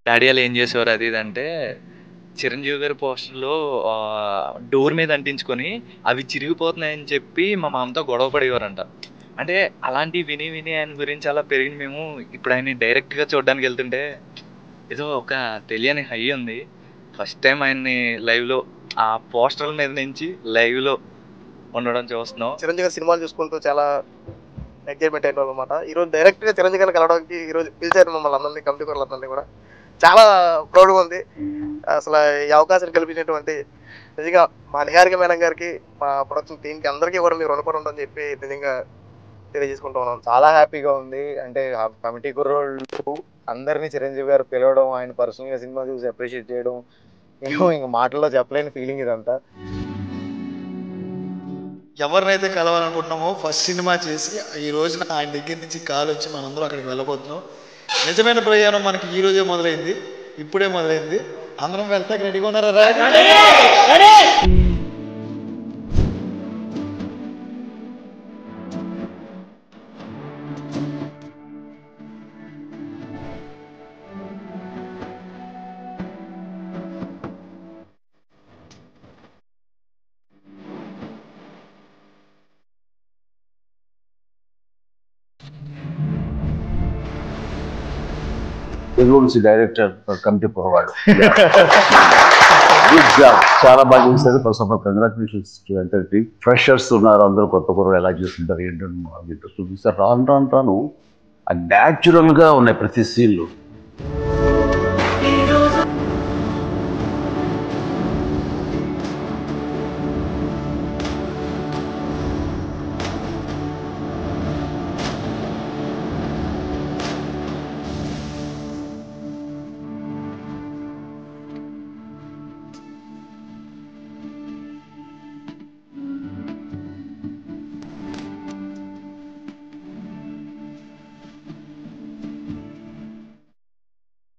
Daddy ఆళ్ళు ఏం చేసేవారు అది ఇది అంటే, చిరంజీవి గారి పోస్టర్‌లు డోర్ మీద అంటించుకొని, అవి చిరిగిపోతున్నాయని చెప్పి మా మామతో గొడవ పడేవారంట. అంటే అలాంటివి విని, విని ఆయన గురించి అలా పెరిగిన మేము, ఇప్పుడు ఆయన్ని డైరెక్ట్‌గా చూడ్డానికెళ్తుంటే, ఏదో ఒక తెలియని హై ఉంది. ఫస్ట్ టైమ్ ఆయన్ని లైవ్‌లో ఆ పోస్టర్‌ల మీద నుంచి లైవ్‌లో ఉండడం చూస్తున్నాం. చిరంజీవి గారి సినిమాలు చూసుకుంటూ చాలా ఎగ్జైట్మెంట్ అయినాం అనమాట. ఈరోజు డైరెక్ట్‌గా చిరంజీవి గారిని కలవడానికి ఈరోజు పిలిచారు మమ్మల్ని అందరినీ, కమిటీ కుర్రలందరినీ కూడా. చాలా ప్రౌడ్‌గా ఉంది. అసలు ఈ అవకాశాన్ని కల్పించినటువంటి నిజంగా మా నిహారిక మేడం గారికి, మా ప్రొడక్షన్ టీమ్‌కి అందరికీ కూడా మీరు రుణపడి ఉంటారని చెప్పి నిజంగా తెలియజేసుకుంటూ ఉన్నాను. చాలా హ్యాపీగా ఉంది. అంటే ఆ కమిటీ కుర్రోళ్ళు అందరినీ చిరంజీవి గారు పిలవడం, ఆయన పర్సనల్‌గా సినిమా చూసి అప్రిషియేట్ చేయడం, ఏమో ఇంక మాటల్లో చెప్పలేని ఫీలింగ్ ఇదంతా. ఎవరినైతే కలవాలనుకుంటున్నామో ఫస్ట్ సినిమా చేసి ఈ రోజున ఆయన దగ్గర నుంచి కాల్ వచ్చి మనందరం అక్కడికి వెళ్ళబోతున్నాం. నిజమైన ప్రయాణం మనకి ఈ రోజే మొదలైంది, ఇప్పుడే మొదలైంది. అందరం వెళ్తాక రెడీగా ఉన్నారా? డైరెక్టర్ కమిటీ పోవాడు. గుడ్ జాబ్, చాలా బాగా చేశారు. First of all congratulations to entire team. Freshers ఉన్నారు, అందరూ కొత్త కూరలు ఎలా చేస్తుంటారు ఏంటంటే చూపిస్తారు. రాను రాను రాను న్యాచురల్గా ఉన్నాయి ప్రతి సీన్లు.